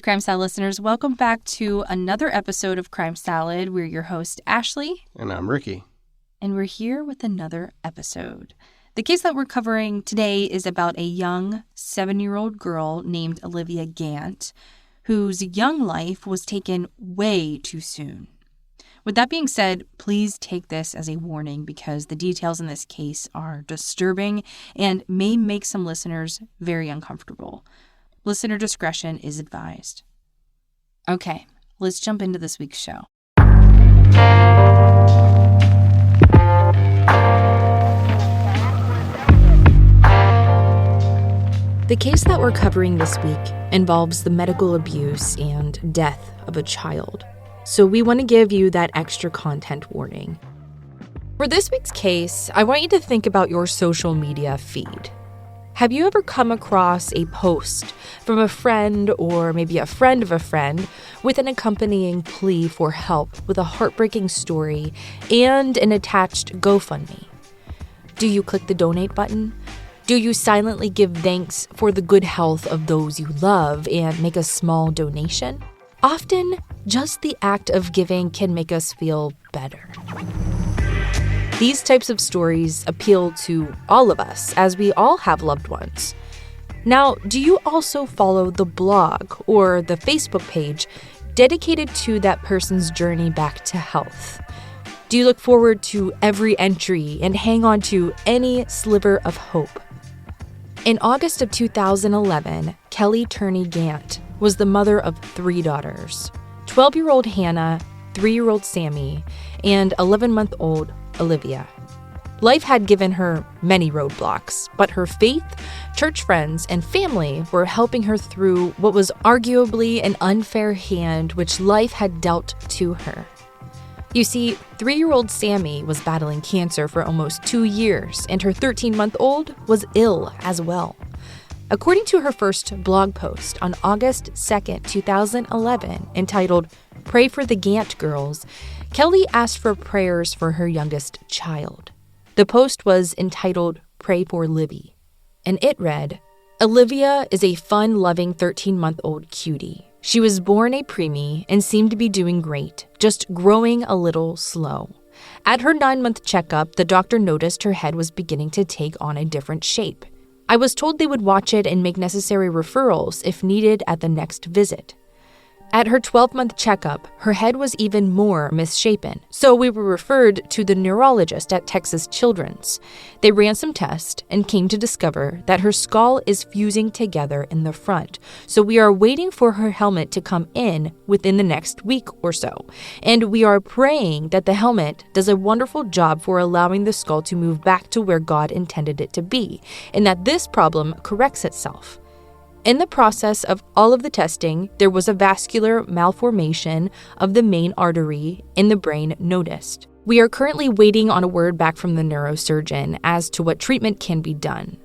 Crime Salad listeners, welcome back to another episode of Crime Salad. We're your host, Ashley. And I'm Ricky. And we're here with another episode. The case that we're covering today is about a young 7-year-old girl named Olivia Gant, whose young life was taken way too soon. With that being said, please take this as a warning because the details in this case are disturbing and may make some listeners very uncomfortable. Listener discretion is advised. Okay, let's jump into this week's show. The case that we're covering this week involves the medical abuse and death of a child. So we want to give you that extra content warning. For this week's case, I want you to think about your social media feed. Have you ever come across a post from a friend or maybe a friend of a friend with an accompanying plea for help with a heartbreaking story and an attached GoFundMe? Do you click the donate button? Do you silently give thanks for the good health of those you love and make a small donation? Often, just the act of giving can make us feel better. These types of stories appeal to all of us, as we all have loved ones. Now, do you also follow the blog or the Facebook page dedicated to that person's journey back to health? Do you look forward to every entry and hang on to any sliver of hope? In August of 2011, Kelly Turney Gant was the mother of 3 daughters, 12-year-old Hannah, 3-year-old Sammy, and 11-month-old Olivia. Life had given her many roadblocks, but her faith, church friends, and family were helping her through what was arguably an unfair hand which life had dealt to her. You see, 3-year-old Sammy was battling cancer for almost 2 years, and her 13-month-old was ill as well. According to her first blog post on August 2nd, 2011, entitled Pray for the Gant Girls, Kelly asked for prayers for her youngest child. The post was entitled Pray for Livy, and it read, Olivia is a fun-loving 13-month-old cutie. She was born a preemie and seemed to be doing great, just growing a little slow. At her 9-month checkup, the doctor noticed her head was beginning to take on a different shape. I was told they would watch it and make necessary referrals if needed at the next visit. At her 12-month checkup, her head was even more misshapen, so we were referred to the neurologist at Texas Children's. They ran some tests and came to discover that her skull is fusing together in the front, so we are waiting for her helmet to come in within the next week or so, and we are praying that the helmet does a wonderful job for allowing the skull to move back to where God intended it to be, and that this problem corrects itself. In the process of all of the testing, there was a vascular malformation of the main artery in the brain noticed. We are currently waiting on a word back from the neurosurgeon as to what treatment can be done.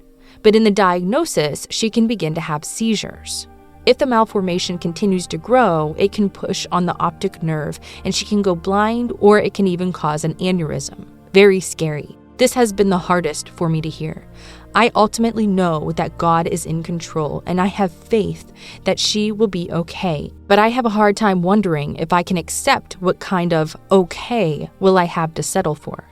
But in the diagnosis, she can begin to have seizures. If the malformation continues to grow, it can push on the optic nerve and she can go blind, or it can even cause an aneurysm. Very scary. This has been the hardest for me to hear. I ultimately know that God is in control, and I have faith that she will be okay. But I have a hard time wondering if I can accept what kind of okay will I have to settle for.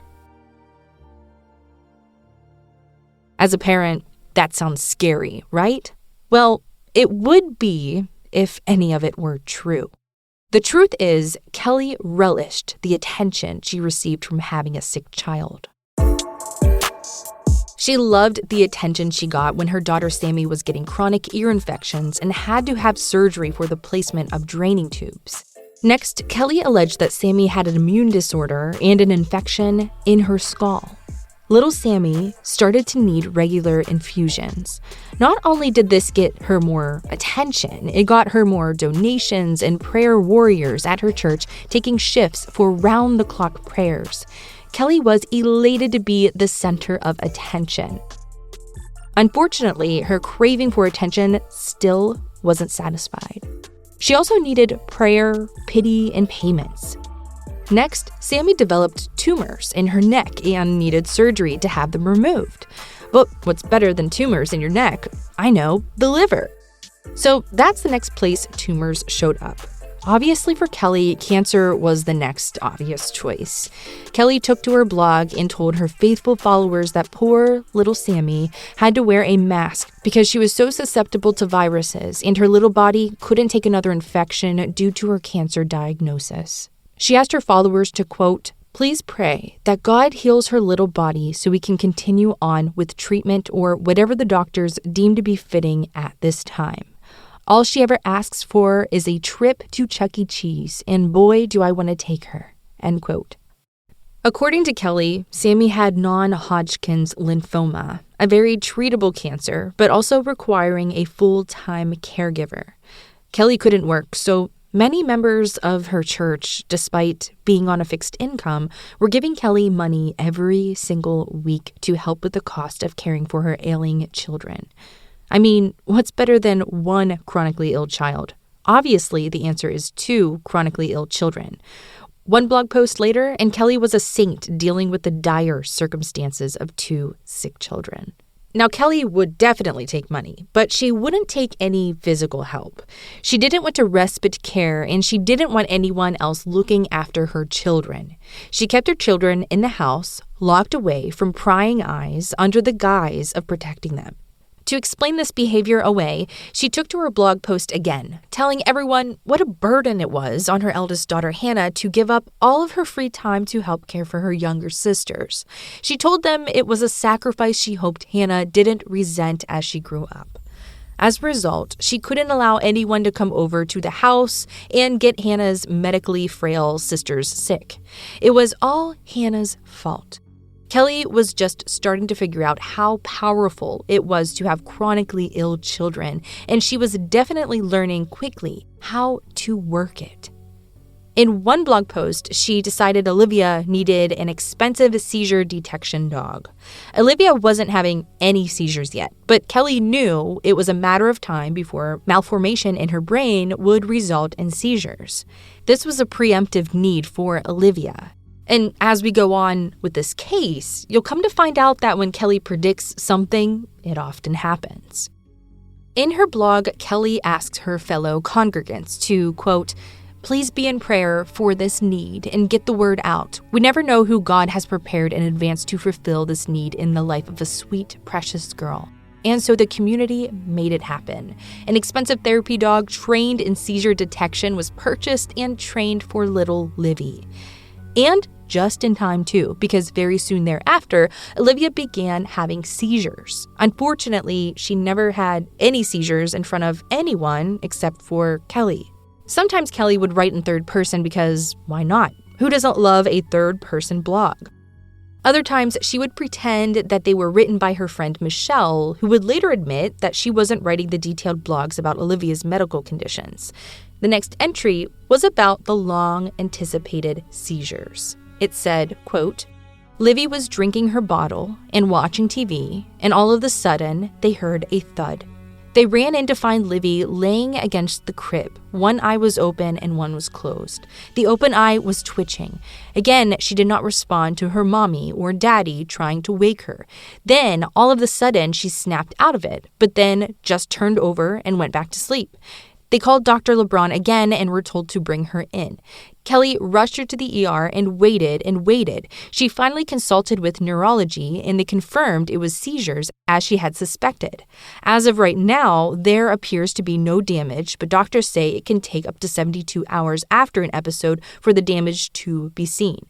As a parent, that sounds scary, right? Well, it would be if any of it were true. The truth is, Kelly relished the attention she received from having a sick child. She loved the attention she got when her daughter Sammy was getting chronic ear infections and had to have surgery for the placement of draining tubes. Next, Kelly alleged that Sammy had an immune disorder and an infection in her skull. Little Sammy started to need regular infusions. Not only did this get her more attention, it got her more donations and prayer warriors at her church taking shifts for round-the-clock prayers. Kelly was elated to be the center of attention. Unfortunately, her craving for attention still wasn't satisfied. She also needed prayer, pity, and payments. Next, Sammy developed tumors in her neck and needed surgery to have them removed. But what's better than tumors in your neck? I know, the liver. So that's the next place tumors showed up. Obviously for Kelly, cancer was the next obvious choice. Kelly took to her blog and told her faithful followers that poor little Sammy had to wear a mask because she was so susceptible to viruses and her little body couldn't take another infection due to her cancer diagnosis. She asked her followers to, quote, "Please pray that God heals her little body so we can continue on with treatment or whatever the doctors deem to be fitting at this time. All she ever asks for is a trip to Chuck E. Cheese, and boy, do I want to take her," end quote. According to Kelly, Sammy had non-Hodgkin's lymphoma, a very treatable cancer, but also requiring a full-time caregiver. Kelly couldn't work, so many members of her church, despite being on a fixed income, were giving Kelly money every single week to help with the cost of caring for her ailing children. I mean, what's better than one chronically ill child? Obviously, the answer is 2 chronically ill children. One blog post later, and Kelly was a saint dealing with the dire circumstances of 2 sick children. Now, Kelly would definitely take money, but she wouldn't take any physical help. She didn't want to respite care, and she didn't want anyone else looking after her children. She kept her children in the house, locked away from prying eyes under the guise of protecting them. To explain this behavior away, she took to her blog post again, telling everyone what a burden it was on her eldest daughter Hannah to give up all of her free time to help care for her younger sisters. She told them it was a sacrifice she hoped Hannah didn't resent as she grew up. As a result, she couldn't allow anyone to come over to the house and get Hannah's medically frail sisters sick. It was all Hannah's fault. Kelly was just starting to figure out how powerful it was to have chronically ill children, and she was definitely learning quickly how to work it. In one blog post, she decided Olivia needed an expensive seizure detection dog. Olivia wasn't having any seizures yet, but Kelly knew it was a matter of time before malformation in her brain would result in seizures. This was a preemptive need for Olivia. And as we go on with this case, you'll come to find out that when Kelly predicts something, it often happens. In her blog, Kelly asks her fellow congregants to, quote, "Please be in prayer for this need and get the word out. We never know who God has prepared in advance to fulfill this need in the life of a sweet, precious girl." And so the community made it happen. An expensive therapy dog trained in seizure detection was purchased and trained for little Livy. And just in time, too, because very soon thereafter, Olivia began having seizures. Unfortunately, she never had any seizures in front of anyone except for Kelly. Sometimes Kelly would write in third person because why not? Who doesn't love a third-person blog? Other times, she would pretend that they were written by her friend Michelle, who would later admit that she wasn't writing the detailed blogs about Olivia's medical conditions. The next entry was about the long-anticipated seizures. It said, quote, "Livy was drinking her bottle and watching TV, and all of a sudden, they heard a thud. They ran in to find Livy laying against the crib. One eye was open and one was closed. The open eye was twitching. Again, she did not respond to her mommy or daddy trying to wake her. Then, all of a sudden, she snapped out of it, but then just turned over and went back to sleep. They called Dr. LeBron again and were told to bring her in. Kelly rushed her to the ER and waited and waited. She finally consulted with neurology and they confirmed it was seizures as she had suspected. As of right now, there appears to be no damage, but doctors say it can take up to 72 hours after an episode for the damage to be seen.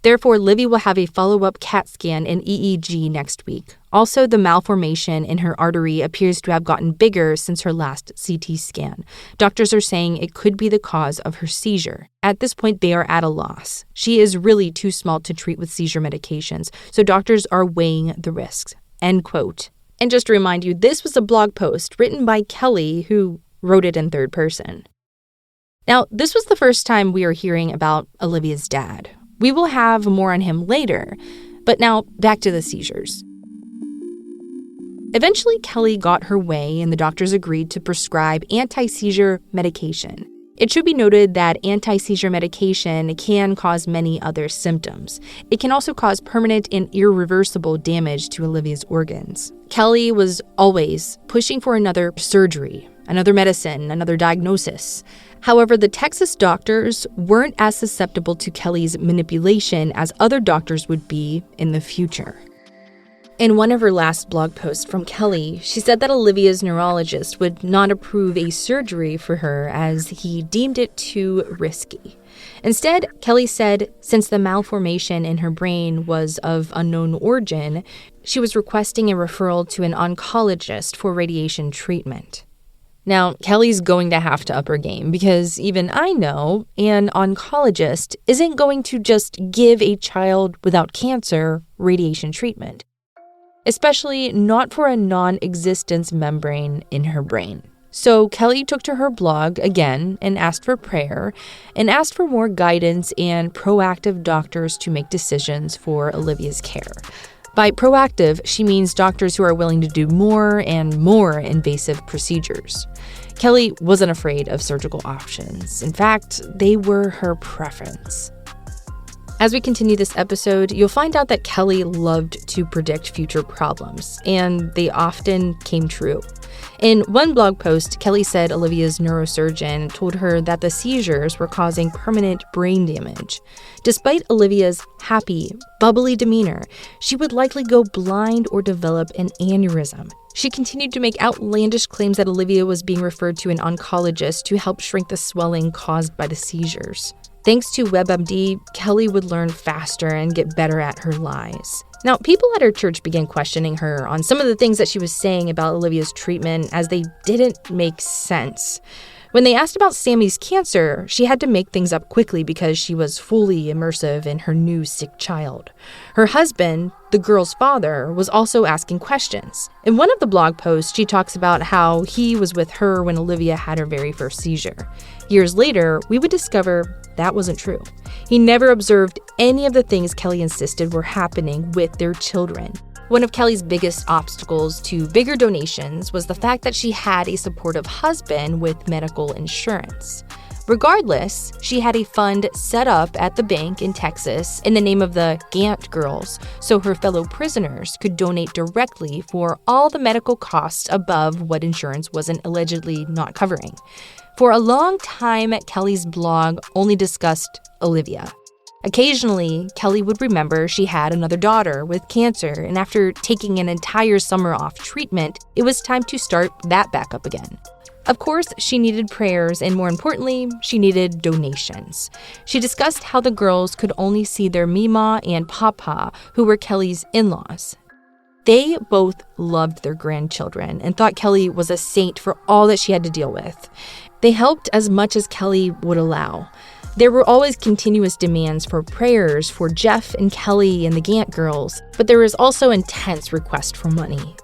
Therefore, Livy will have a follow-up CAT scan and EEG next week. Also, the malformation in her artery appears to have gotten bigger since her last CT scan. Doctors are saying it could be the cause of her seizure. At this point, they are at a loss. She is really too small to treat with seizure medications, so doctors are weighing the risks." End quote. And just to remind you, this was a blog post written by Kelly, who wrote it in third person. Now, this was the first time we are hearing about Olivia's dad. We will have more on him later, but now back to the seizures. Eventually, Kelly got her way and the doctors agreed to prescribe anti-seizure medication. It should be noted that anti-seizure medication can cause many other symptoms. It can also cause permanent and irreversible damage to Olivia's organs. Kelly was always pushing for another surgery, another medicine, another diagnosis. However, the Texas doctors weren't as susceptible to Kelly's manipulation as other doctors would be in the future. In one of her last blog posts from Kelly, she said that Olivia's neurologist would not approve a surgery for her as he deemed it too risky. Instead, Kelly said since the malformation in her brain was of unknown origin, she was requesting a referral to an oncologist for radiation treatment. Now, Kelly's going to have to up her game because even I know an oncologist isn't going to just give a child without cancer radiation treatment, especially not for a non-existent membrane in her brain. So Kelly took to her blog again and asked for prayer and asked for more guidance and proactive doctors to make decisions for Olivia's care. By proactive, she means doctors who are willing to do more and more invasive procedures. Kelly wasn't afraid of surgical options. In fact, they were her preference. As we continue this episode, you'll find out that Kelly loved to predict future problems, and they often came true. In one blog post, Kelly said Olivia's neurosurgeon told her that the seizures were causing permanent brain damage. Despite Olivia's happy, bubbly demeanor, she would likely go blind or develop an aneurysm. She continued to make outlandish claims that Olivia was being referred to an oncologist to help shrink the swelling caused by the seizures. Thanks to WebMD, Kelly would learn faster and get better at her lies. Now, people at her church began questioning her on some of the things that she was saying about Olivia's treatment as they didn't make sense. When they asked about Sammy's cancer, she had to make things up quickly because she was fully immersive in her new sick child. Her husband, the girl's father, was also asking questions. In one of the blog posts, she talks about how he was with her when Olivia had her very first seizure. Years later, we would discover that wasn't true. He never observed any of the things Kelly insisted were happening with their children. One of Kelly's biggest obstacles to bigger donations was the fact that she had a supportive husband with medical insurance. Regardless, she had a fund set up at the bank in Texas in the name of the Gant girls, so her fellow prisoners could donate directly for all the medical costs above what insurance wasn't allegedly not covering. For a long time, Kelly's blog only discussed Olivia. Occasionally, Kelly would remember she had another daughter with cancer, and after taking an entire summer off treatment, it was time to start that back up again. Of course, she needed prayers, and more importantly, she needed donations. She discussed how the girls could only see their Mima and Papa, who were Kelly's in-laws. They both loved their grandchildren and thought Kelly was a saint for all that she had to deal with. They helped as much as Kelly would allow. There were always continuous demands for prayers for Jeff and Kelly and the Gant girls, but there was also intense request for money.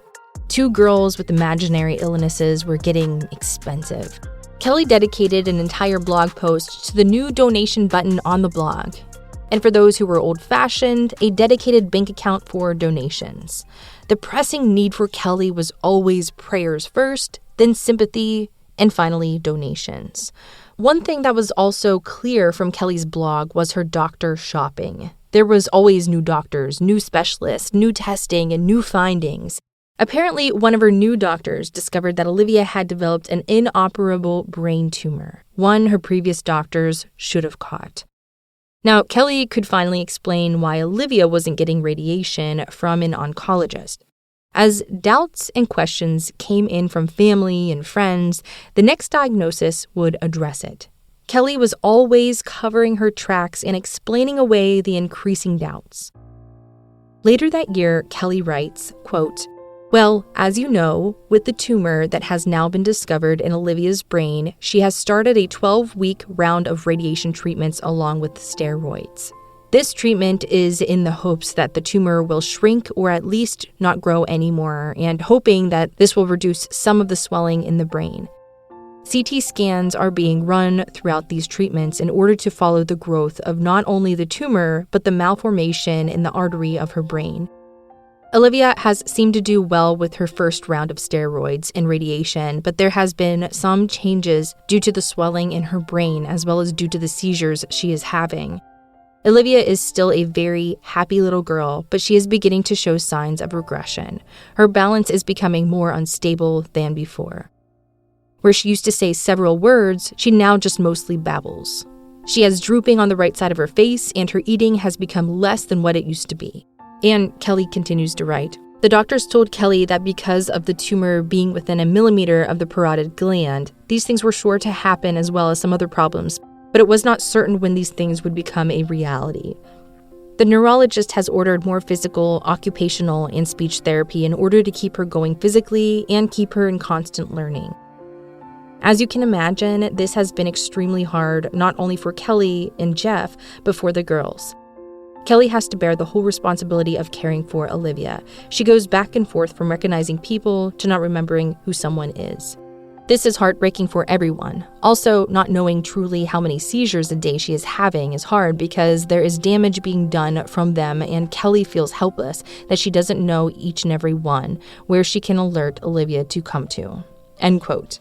2 girls with imaginary illnesses were getting expensive. Kelly dedicated an entire blog post to the new donation button on the blog. And for those who were old-fashioned, a dedicated bank account for donations. The pressing need for Kelly was always prayers first, then sympathy, and finally donations. One thing that was also clear from Kelly's blog was her doctor shopping. There was always new doctors, new specialists, new testing, and new findings. Apparently, one of her new doctors discovered that Olivia had developed an inoperable brain tumor, one her previous doctors should have caught. Now, Kelly could finally explain why Olivia wasn't getting radiation from an oncologist. As doubts and questions came in from family and friends, the next diagnosis would address it. Kelly was always covering her tracks and explaining away the increasing doubts. Later that year, Kelly writes, quote, "Well, as you know, with the tumor that has now been discovered in Olivia's brain, she has started a 12-week round of radiation treatments along with steroids. This treatment is in the hopes that the tumor will shrink or at least not grow anymore, and hoping that this will reduce some of the swelling in the brain. CT scans are being run throughout these treatments in order to follow the growth of not only the tumor, but the malformation in the artery of her brain. Olivia has seemed to do well with her first round of steroids and radiation, but there has been some changes due to the swelling in her brain as well as due to the seizures she is having. Olivia is still a very happy little girl, but she is beginning to show signs of regression. Her balance is becoming more unstable than before." Where she used to say several words, she now just mostly babbles. She has drooping on the right side of her face, and her eating has become less than what it used to be. And Kelly continues to write, the doctors told Kelly that because of the tumor being within a millimeter of the parotid gland, these things were sure to happen as well as some other problems, but it was not certain when these things would become a reality. The neurologist has ordered more physical, occupational, and speech therapy in order to keep her going physically and keep her in constant learning. As you can imagine, this has been extremely hard, not only for Kelly and Jeff, but for the girls. Kelly has to bear the whole responsibility of caring for Olivia. She goes back and forth from recognizing people to not remembering who someone is. This is heartbreaking for everyone. Also, not knowing truly how many seizures a day she is having is hard because there is damage being done from them, and Kelly feels helpless that she doesn't know each and every one where she can alert Olivia to come to. End quote.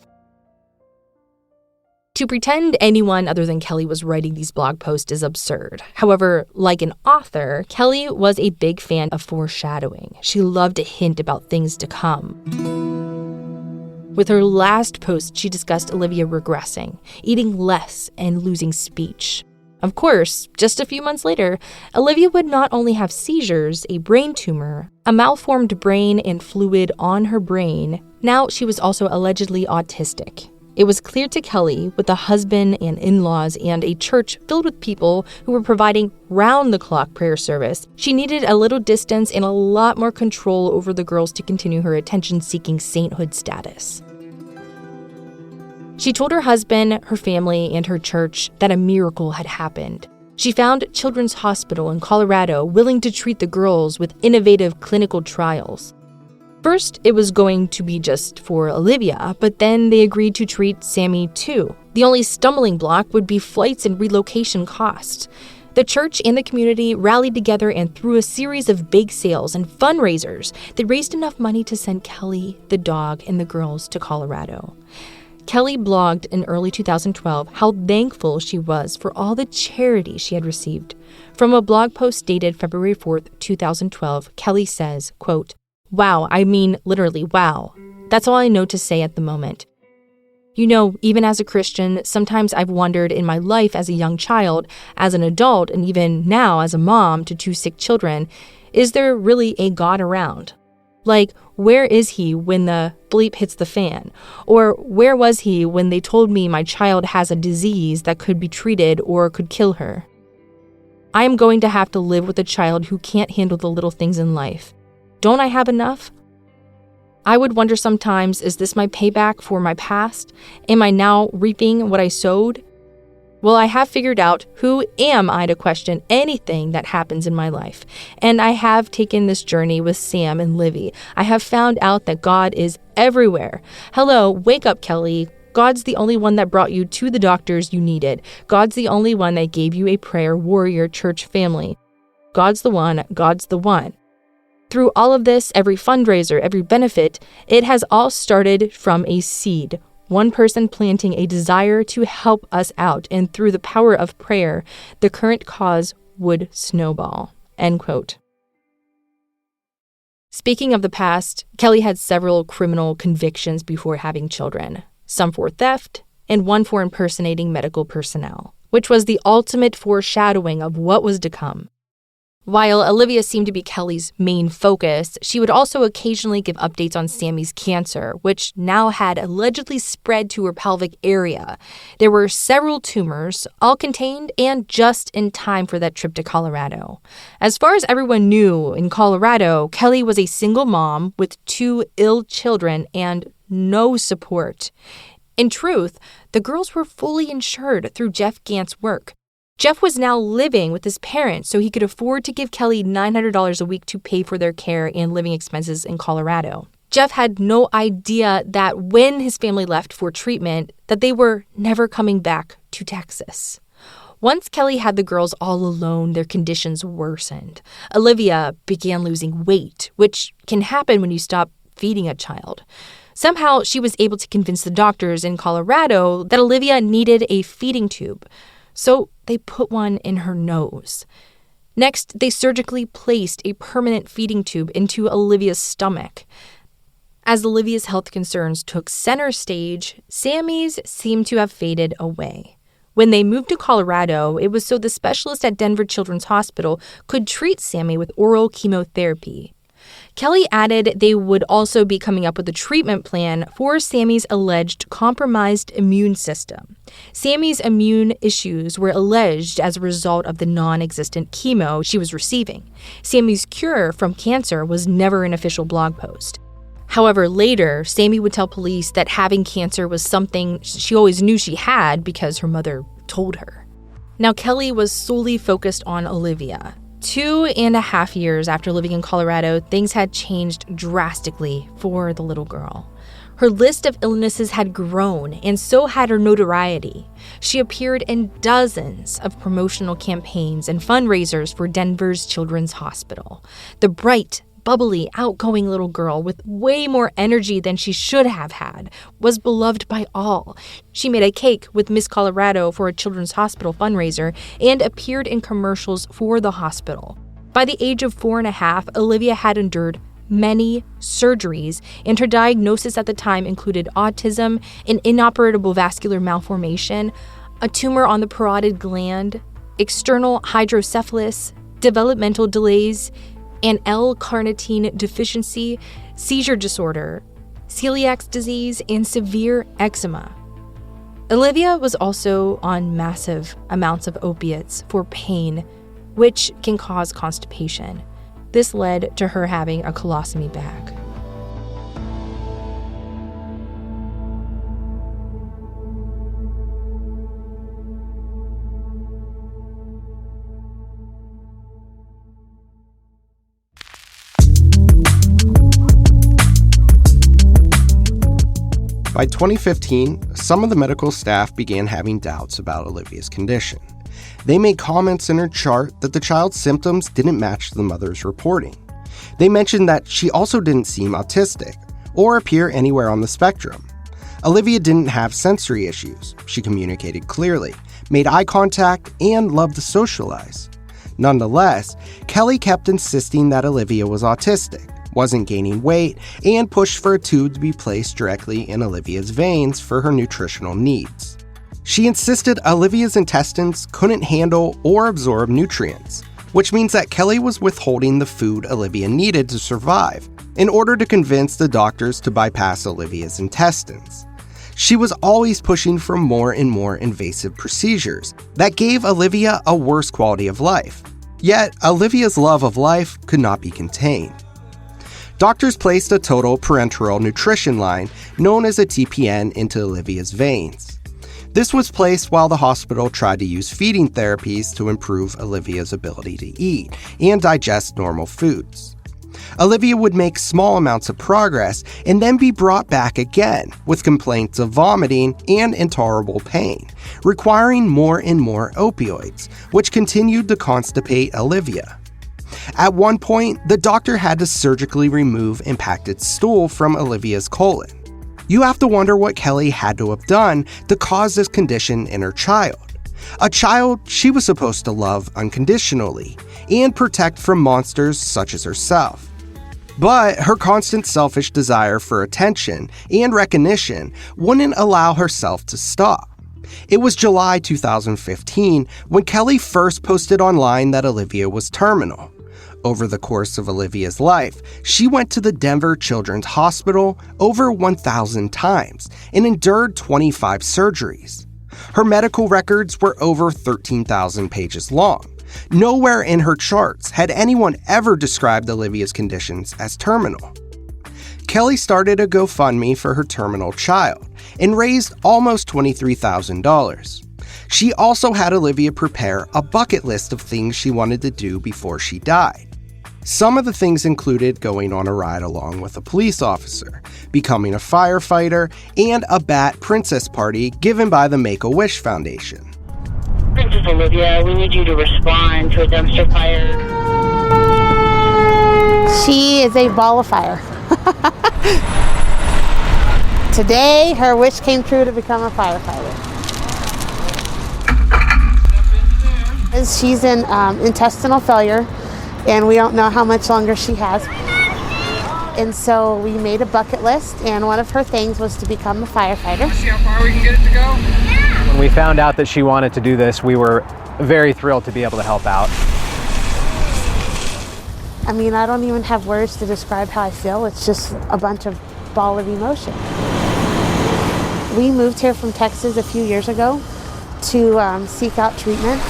To pretend anyone other than Kelly was writing these blog posts is absurd. However, like an author, Kelly was a big fan of foreshadowing. She loved to hint about things to come. With her last post, she discussed Olivia regressing, eating less, and losing speech. Of course, just a few months later, Olivia would not only have seizures, a brain tumor, a malformed brain, and fluid on her brain, now she was also allegedly autistic. It was clear to Kelly, with a husband and in-laws and a church filled with people who were providing round-the-clock prayer service, she needed a little distance and a lot more control over the girls to continue her attention-seeking sainthood status. She told her husband, her family, and her church that a miracle had happened. She found Children's Hospital in Colorado willing to treat the girls with innovative clinical trials. First, it was going to be just for Olivia, but then they agreed to treat Sammy too. The only stumbling block would be flights and relocation costs. The church and the community rallied together, and through a series of bake sales and fundraisers, they raised enough money to send Kelly, the dog, and the girls to Colorado. Kelly blogged in early 2012 how thankful she was for all the charity she had received. From a blog post dated February 4th, 2012, Kelly says, quote, "Wow, I mean literally wow. That's all I know to say at the moment. You know, even as a Christian, sometimes I've wondered in my life as a young child, as an adult, and even now as a mom to 2 sick children, is there really a God around? Like, where is he when the bleep hits the fan? Or where was he when they told me my child has a disease that could be treated or could kill her? I am going to have to live with a child who can't handle the little things in life. Don't I have enough? I would wonder sometimes, is this my payback for my past? Am I now reaping what I sowed? Well, I have figured out who am I to question anything that happens in my life. And I have taken this journey with Sam and Livy. I have found out that God is everywhere. Hello, wake up, Kelly. God's the only one that brought you to the doctors you needed. God's the only one that gave you a prayer warrior church family. God's the one. God's the one. Through all of this, every fundraiser, every benefit, it has all started from a seed. One person planting a desire to help us out, and through the power of prayer, the current cause would snowball." End quote. Speaking of the past, Kelly had several criminal convictions before having children, some for theft and one for impersonating medical personnel, which was the ultimate foreshadowing of what was to come. While Olivia seemed to be Kelly's main focus, she would also occasionally give updates on Sammy's cancer, which now had allegedly spread to her pelvic area. There were several tumors, all contained and just in time for that trip to Colorado. As far as everyone knew in Colorado, Kelly was a single mom with 2 ill children and no support. In truth, the girls were fully insured through Jeff Gant's work. Jeff was now living with his parents, so he could afford to give Kelly $900 a week to pay for their care and living expenses in Colorado. Jeff had no idea that when his family left for treatment, that they were never coming back to Texas. Once Kelly had the girls all alone, their conditions worsened. Olivia began losing weight, which can happen when you stop feeding a child. Somehow, she was able to convince the doctors in Colorado that Olivia needed a feeding tube. So they put one in her nose. Next, they surgically placed a permanent feeding tube into Olivia's stomach. As Olivia's health concerns took center stage, Sammy's seemed to have faded away. When they moved to Colorado, it was so the specialist at Denver Children's Hospital could treat Sammy with oral chemotherapy. Kelly added they would also be coming up with a treatment plan for Sammy's alleged compromised immune system. Sammy's immune issues were alleged as a result of the non-existent chemo she was receiving. Sammy's cure from cancer was never an official blog post. However, later, Sammy would tell police that having cancer was something she always knew she had because her mother told her. Now, Kelly was solely focused on Olivia. 2.5 years after living in Colorado, things had changed drastically for the little girl. Her list of illnesses had grown, and so had her notoriety. She appeared in dozens of promotional campaigns and fundraisers for Denver's Children's Hospital. The bright, bubbly, outgoing little girl with way more energy than she should have had was beloved by all. She made a cake with Miss Colorado for a children's hospital fundraiser and appeared in commercials for the hospital. By the age of 4.5, Olivia had endured many surgeries, and her diagnosis at the time included autism, an inoperable vascular malformation, a tumor on the parotid gland, external hydrocephalus, developmental delays, an L-carnitine deficiency, seizure disorder, celiac disease, and severe eczema. Olivia was also on massive amounts of opiates for pain, which can cause constipation. This led to her having a colostomy bag. By 2015, some of the medical staff began having doubts about Olivia's condition. They made comments in her chart that the child's symptoms didn't match the mother's reporting. They mentioned that she also didn't seem autistic or appear anywhere on the spectrum. Olivia didn't have sensory issues. She communicated clearly, made eye contact, and loved to socialize. Nonetheless, Kelly kept insisting that Olivia was autistic, wasn't gaining weight, and pushed for a tube to be placed directly in Olivia's veins for her nutritional needs. She insisted Olivia's intestines couldn't handle or absorb nutrients, which means that Kelly was withholding the food Olivia needed to survive in order to convince the doctors to bypass Olivia's intestines. She was always pushing for more and more invasive procedures that gave Olivia a worse quality of life. Yet, Olivia's love of life could not be contained. Doctors placed a total parenteral nutrition line, known as a TPN, into Olivia's veins. This was placed while the hospital tried to use feeding therapies to improve Olivia's ability to eat and digest normal foods. Olivia would make small amounts of progress and then be brought back again with complaints of vomiting and intolerable pain, requiring more and more opioids, which continued to constipate Olivia. At one point, the doctor had to surgically remove impacted stool from Olivia's colon. You have to wonder what Kelly had to have done to cause this condition in her child. A child she was supposed to love unconditionally and protect from monsters such as herself. But her constant selfish desire for attention and recognition wouldn't allow herself to stop. It was July 2015 when Kelly first posted online that Olivia was terminal. Over the course of Olivia's life, she went to the Denver Children's Hospital over 1,000 times and endured 25 surgeries. Her medical records were over 13,000 pages long. Nowhere in her charts had anyone ever described Olivia's conditions as terminal. Kelly started a GoFundMe for her terminal child and raised almost $23,000. She also had Olivia prepare a bucket list of things she wanted to do before she died. Some of the things included going on a ride along with a police officer, becoming a firefighter, and a bat princess party given by the Make-A-Wish Foundation. Princess Olivia, we need you to respond to a dumpster fire. She is a ball of fire. Today, her wish came true to become a firefighter. She's in intestinal failure, and we don't know how much longer she has. And so we made a bucket list, and one of her things was to become a firefighter. See how far we can get it to go? When we found out that she wanted to do this, we were very thrilled to be able to help out. I mean, I don't even have words to describe how I feel. It's just a bunch of ball of emotion. We moved here from Texas a few years ago to seek out treatment.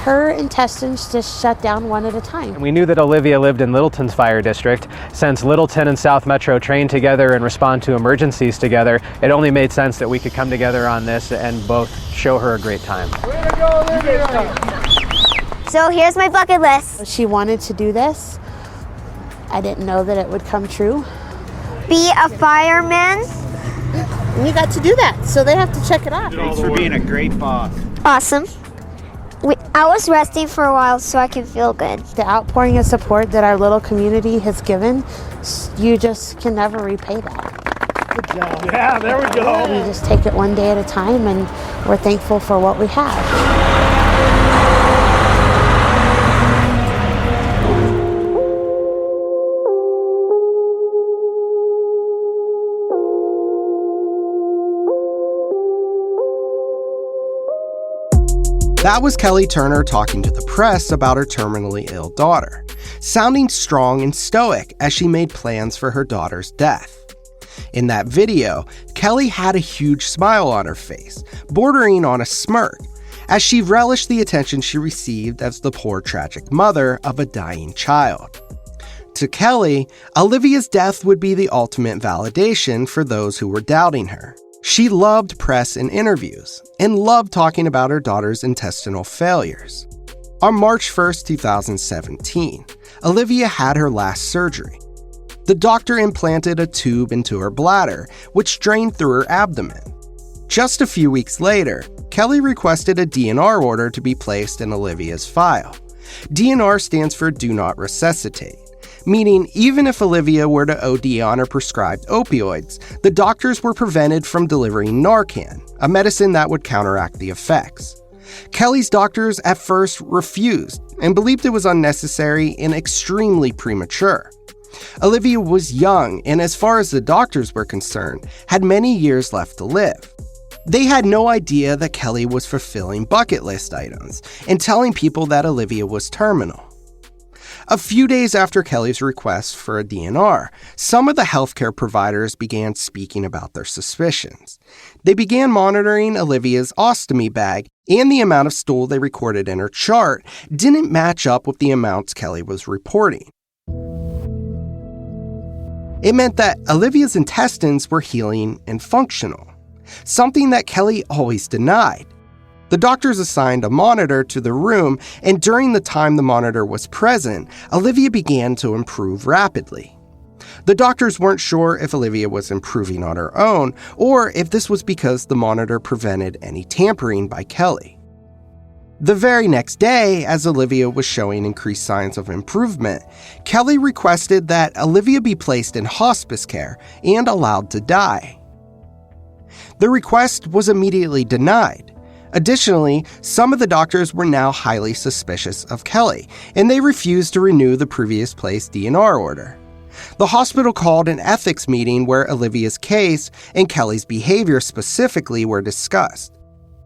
Her intestines just shut down one at a time. We knew that Olivia lived in Littleton's fire district. Since Littleton and South Metro train together and respond to emergencies together, it only made sense that we could come together on this and both show her a great time. Way to go, Olivia! So here's my bucket list. She wanted to do this. I didn't know that it would come true. Be a fireman. And you got to do that, so they have to check it off. Thanks for being a great boss. Awesome. I was resting for a while so I can feel good. The outpouring of support that our little community has given, you just can never repay that. Good job. Yeah, there we go. We just take it one day at a time, and we're thankful for what we have. That was Kelly Turner talking to the press about her terminally ill daughter, sounding strong and stoic as she made plans for her daughter's death. In that video, Kelly had a huge smile on her face, bordering on a smirk, as she relished the attention she received as the poor, tragic mother of a dying child. To Kelly, Olivia's death would be the ultimate validation for those who were doubting her. She loved press and interviews, and loved talking about her daughter's intestinal failures. On March 1st, 2017, Olivia had her last surgery. The doctor implanted a tube into her bladder, which drained through her abdomen. Just a few weeks later, Kelly requested a DNR order to be placed in Olivia's file. DNR stands for Do Not Resuscitate, meaning even if Olivia were to OD on her prescribed opioids, the doctors were prevented from delivering Narcan, a medicine that would counteract the effects. Kelly's doctors at first refused and believed it was unnecessary and extremely premature. Olivia was young and, as far as the doctors were concerned, had many years left to live. They had no idea that Kelly was fulfilling bucket list items and telling people that Olivia was terminal. A few days after Kelly's request for a DNR, some of the healthcare providers began speaking about their suspicions. They began monitoring Olivia's ostomy bag, and the amount of stool they recorded in her chart didn't match up with the amounts Kelly was reporting. It meant that Olivia's intestines were healing and functional, something that Kelly always denied. The doctors assigned a monitor to the room, and during the time the monitor was present, Olivia began to improve rapidly. The doctors weren't sure if Olivia was improving on her own, or if this was because the monitor prevented any tampering by Kelly. The very next day, as Olivia was showing increased signs of improvement, Kelly requested that Olivia be placed in hospice care and allowed to die. The request was immediately denied. Additionally, some of the doctors were now highly suspicious of Kelly, and they refused to renew the previous placed DNR order. The hospital called an ethics meeting where Olivia's case and Kelly's behavior specifically were discussed.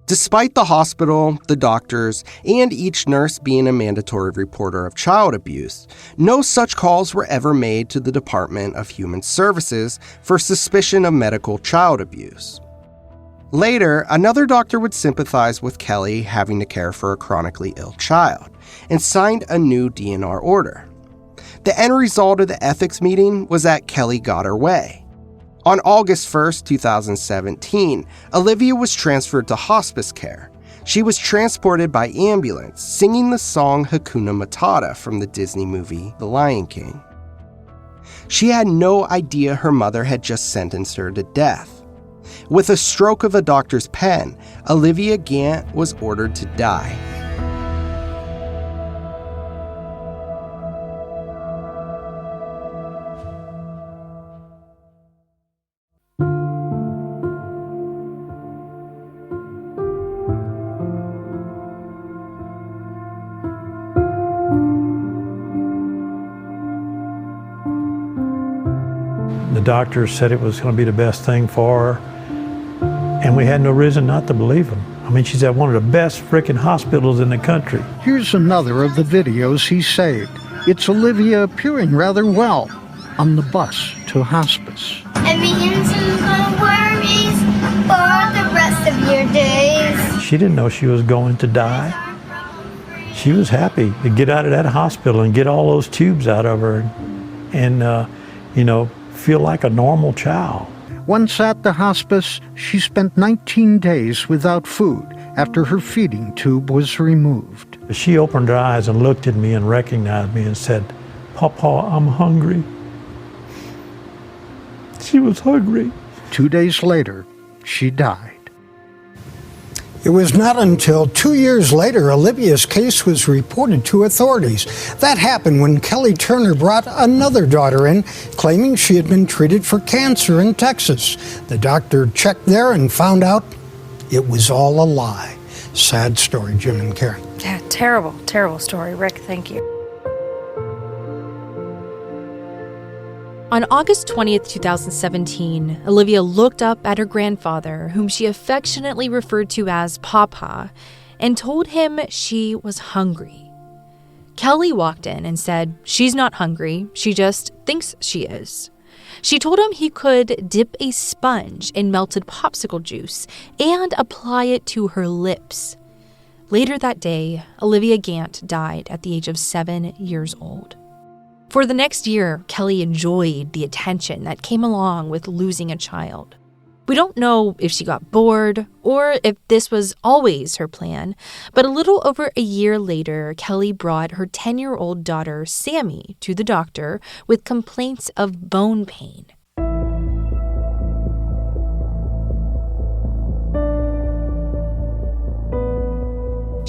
Despite the hospital, the doctors, and each nurse being a mandatory reporter of child abuse, no such calls were ever made to the Department of Human Services for suspicion of medical child abuse. Later, another doctor would sympathize with Kelly having to care for a chronically ill child and signed a new DNR order. The end result of the ethics meeting was that Kelly got her way. On August 1st, 2017, Olivia was transferred to hospice care. She was transported by ambulance, singing the song Hakuna Matata from the Disney movie The Lion King. She had no idea her mother had just sentenced her to death. With a stroke of a doctor's pen, Olivia Gant was ordered to die. The doctor said it was going to be the best thing for her, and we had no reason not to believe him. I mean, she's at one of the best freaking hospitals in the country. Here's another of the videos he saved. It's Olivia appearing rather well on the bus to hospice. And begin some worries for the rest of your days. She didn't know she was going to die. She was happy to get out of that hospital and get all those tubes out of her and feel like a normal child. Once at the hospice, she spent 19 days without food after her feeding tube was removed. She opened her eyes and looked at me and recognized me and said, "Papa, I'm hungry." She was hungry. 2 days later, she died. It was not until 2 years later Olivia's case was reported to authorities. That happened when Kelly Turner brought another daughter in, claiming she had been treated for cancer in Texas. The doctor checked there and found out it was all a lie. Sad story, Jim and Karen. Yeah, terrible, terrible story. Rick, thank you. On August 20th, 2017, Olivia looked up at her grandfather, whom she affectionately referred to as Papa, and told him she was hungry. Kelly walked in and said she's not hungry, she just thinks she is. She told him he could dip a sponge in melted popsicle juice and apply it to her lips. Later that day, Olivia Gant died at the age of 7 years old. For the next year, Kelly enjoyed the attention that came along with losing a child. We don't know if she got bored or if this was always her plan, but a little over a year later, Kelly brought her 10-year-old daughter, Sammy, to the doctor with complaints of bone pain.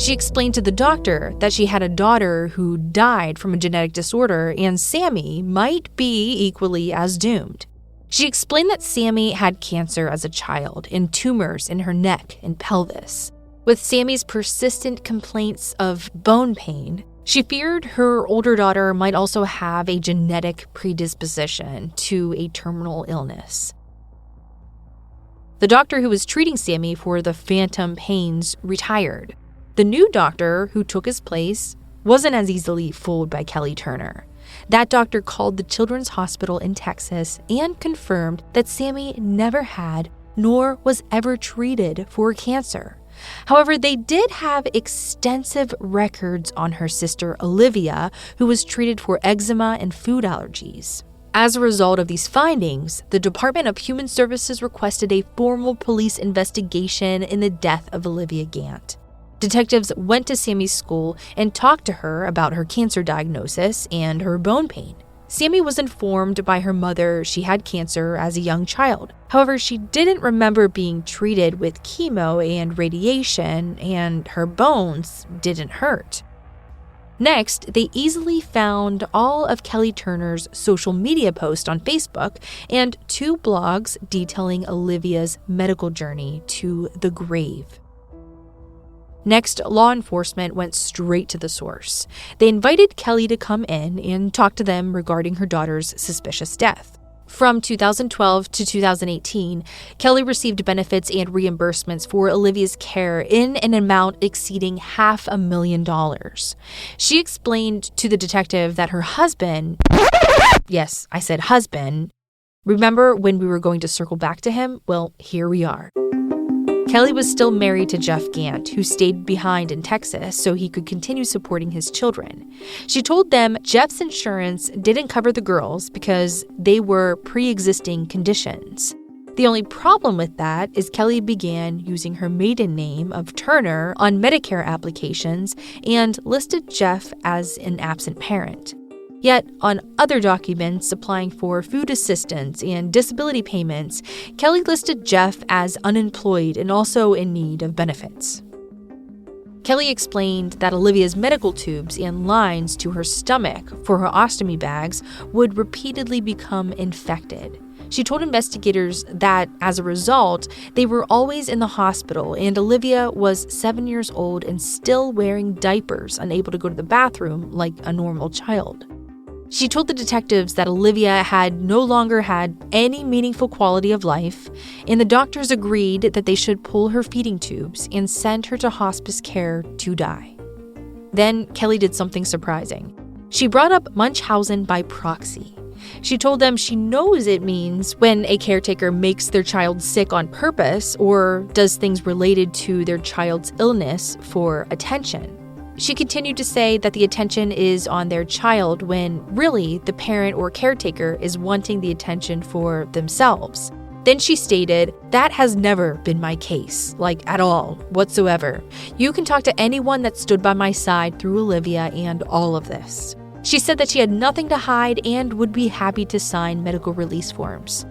She explained to the doctor that she had a daughter who died from a genetic disorder and Sammy might be equally as doomed. She explained that Sammy had cancer as a child and tumors in her neck and pelvis. With Sammy's persistent complaints of bone pain, she feared her older daughter might also have a genetic predisposition to a terminal illness. The doctor who was treating Sammy for the phantom pains retired. The new doctor who took his place wasn't as easily fooled by Kelly Turner. That doctor called the Children's Hospital in Texas and confirmed that Sammy never had nor was ever treated for cancer. However, they did have extensive records on her sister Olivia, who was treated for eczema and food allergies. As a result of these findings, the Department of Human Services requested a formal police investigation in the death of Olivia Gant. Detectives went to Sammy's school and talked to her about her cancer diagnosis and her bone pain. Sammy was informed by her mother she had cancer as a young child. However, she didn't remember being treated with chemo and radiation, and her bones didn't hurt. Next, they easily found all of Kelly Turner's social media posts on Facebook and 2 blogs detailing Olivia's medical journey to the grave. Next, law enforcement went straight to the source. They invited Kelly to come in and talk to them regarding her daughter's suspicious death. From 2012 to 2018, Kelly received benefits and reimbursements for Olivia's care in an amount exceeding $500,000. She explained to the detective that her husband, yes, I said husband, remember when we were going to circle back to him? Well, here we are. Kelly was still married to Jeff Gant, who stayed behind in Texas so he could continue supporting his children. She told them Jeff's insurance didn't cover the girls because they were pre-existing conditions. The only problem with that is Kelly began using her maiden name of Turner on Medicare applications and listed Jeff as an absent parent. Yet, on other documents applying for food assistance and disability payments, Kelly listed Jeff as unemployed and also in need of benefits. Kelly explained that Olivia's medical tubes and lines to her stomach for her ostomy bags would repeatedly become infected. She told investigators that, as a result, they were always in the hospital and Olivia was 7 years old and still wearing diapers, unable to go to the bathroom like a normal child. She told the detectives that Olivia had no longer had any meaningful quality of life, and the doctors agreed that they should pull her feeding tubes and send her to hospice care to die. Then Kelly did something surprising. She brought up Munchausen by proxy. She told them she knows it means when a caretaker makes their child sick on purpose or does things related to their child's illness for attention. She continued to say that the attention is on their child when really the parent or caretaker is wanting the attention for themselves. Then she stated, "That has never been my case, at all, whatsoever. You can talk to anyone that stood by my side through Olivia and all of this." She said that she had nothing to hide and would be happy to sign medical release forms.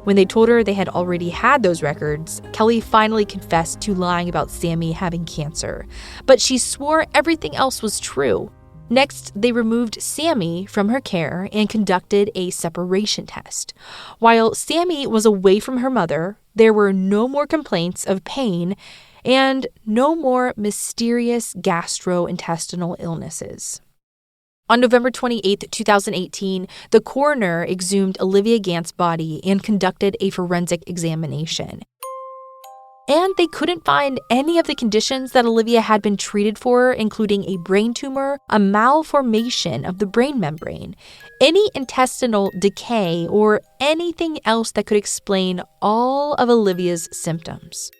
When they told her they had already had those records, Kelly finally confessed to lying about Sammy having cancer, but she swore everything else was true. Next, they removed Sammy from her care and conducted a separation test. While Sammy was away from her mother, there were no more complaints of pain and no more mysterious gastrointestinal illnesses. On November 28, 2018, the coroner exhumed Olivia Gant's body and conducted a forensic examination. And they couldn't find any of the conditions that Olivia had been treated for, including a brain tumor, a malformation of the brain membrane, any intestinal decay, or anything else that could explain all of Olivia's symptoms.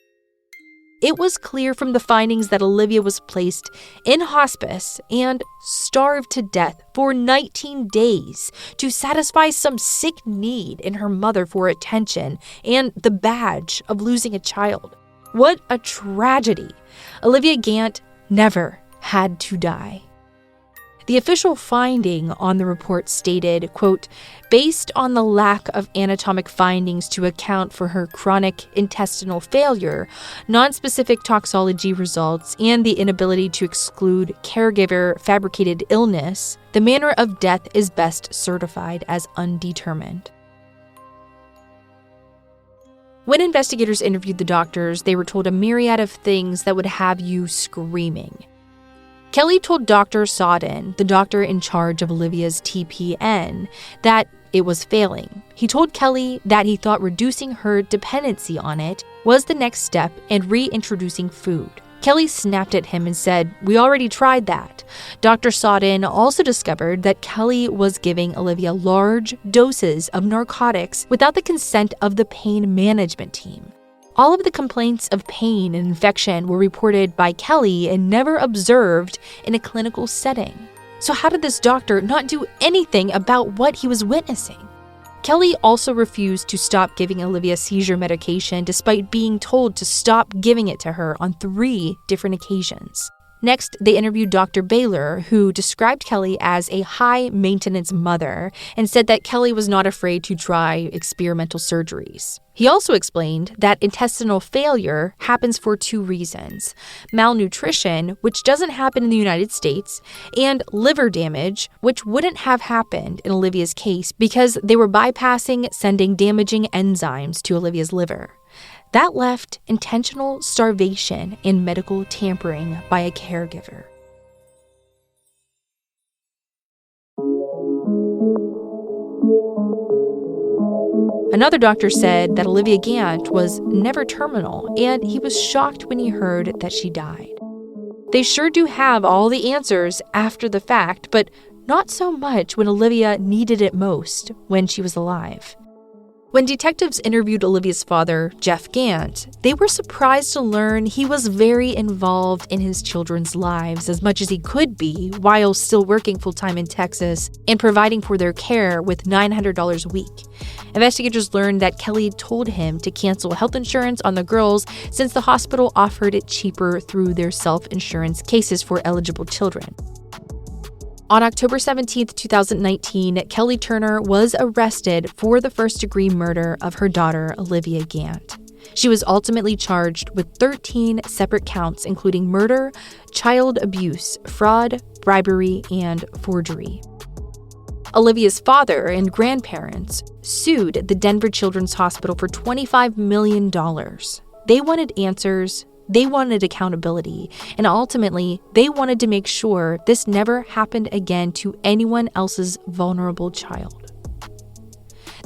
It was clear from the findings that Olivia was placed in hospice and starved to death for 19 days to satisfy some sick need in her mother for attention and the badge of losing a child. What a tragedy. Olivia Gant never had to die. The official finding on the report stated, quote, "Based on the lack of anatomic findings to account for her chronic intestinal failure, nonspecific toxology results, and the inability to exclude caregiver-fabricated illness, the manner of death is best certified as undetermined." When investigators interviewed the doctors, they were told a myriad of things that would have you screaming. Kelly told Dr. Sodden, the doctor in charge of Olivia's TPN, that it was failing. He told Kelly that he thought reducing her dependency on it was the next step and reintroducing food. Kelly snapped at him and said, "We already tried that." Dr. Sodden also discovered that Kelly was giving Olivia large doses of narcotics without the consent of the pain management team. All of the complaints of pain and infection were reported by Kelly and never observed in a clinical setting. So how did this doctor not do anything about what he was witnessing? Kelly also refused to stop giving Olivia seizure medication despite being told to stop giving it to her on 3 different occasions. Next, they interviewed Dr. Baylor, who described Kelly as a high-maintenance mother and said that Kelly was not afraid to try experimental surgeries. He also explained that intestinal failure happens for 2 reasons: malnutrition, which doesn't happen in the United States, and liver damage, which wouldn't have happened in Olivia's case because they were bypassing sending damaging enzymes to Olivia's liver. That left intentional starvation and medical tampering by a caregiver. Another doctor said that Olivia Gant was never terminal, and he was shocked when he heard that she died. They sure do have all the answers after the fact, but not so much when Olivia needed it most, when she was alive. When detectives interviewed Olivia's father, Jeff Gant, they were surprised to learn he was very involved in his children's lives as much as he could be while still working full-time in Texas and providing for their care with $900 a week. Investigators learned that Kelly told him to cancel health insurance on the girls since the hospital offered it cheaper through their self-insurance cases for eligible children. On October 17, 2019, Kelly Turner was arrested for the first-degree murder of her daughter, Olivia Gant. She was ultimately charged with 13 separate counts, including murder, child abuse, fraud, bribery, and forgery. Olivia's father and grandparents sued the Denver Children's Hospital for $25 million. They wanted answers They wanted accountability, and ultimately, they wanted to make sure this never happened again to anyone else's vulnerable child.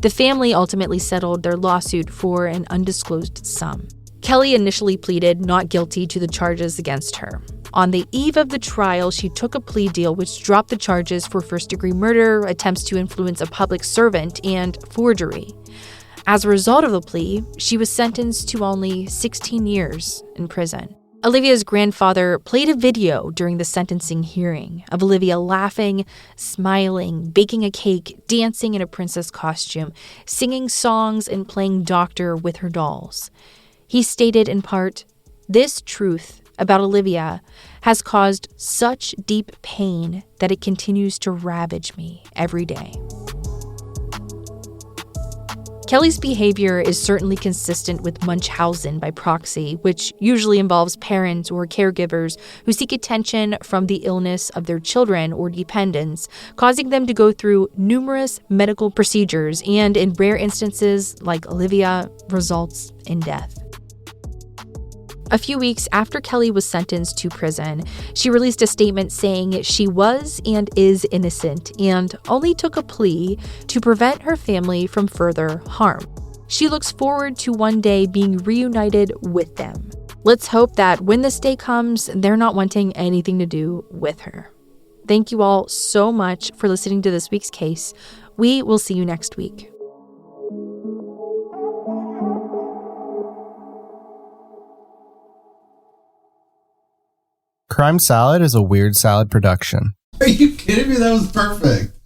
The family ultimately settled their lawsuit for an undisclosed sum. Kelly initially pleaded not guilty to the charges against her. On the eve of the trial, she took a plea deal which dropped the charges for first-degree murder, attempts to influence a public servant, and forgery. As a result of the plea, she was sentenced to only 16 years in prison. Olivia's grandfather played a video during the sentencing hearing of Olivia laughing, smiling, baking a cake, dancing in a princess costume, singing songs, and playing doctor with her dolls. He stated in part, "This truth about Olivia has caused such deep pain that it continues to ravage me every day." Kelly's behavior is certainly consistent with Munchausen by proxy, which usually involves parents or caregivers who seek attention from the illness of their children or dependents, causing them to go through numerous medical procedures and, in rare instances, like Olivia, results in death. A few weeks after Kelly was sentenced to prison, she released a statement saying she was and is innocent and only took a plea to prevent her family from further harm. She looks forward to one day being reunited with them. Let's hope that when this day comes, they're not wanting anything to do with her. Thank you all so much for listening to this week's case. We will see you next week. Crime Salad is a Weird Salad production. Are you kidding me? That was perfect.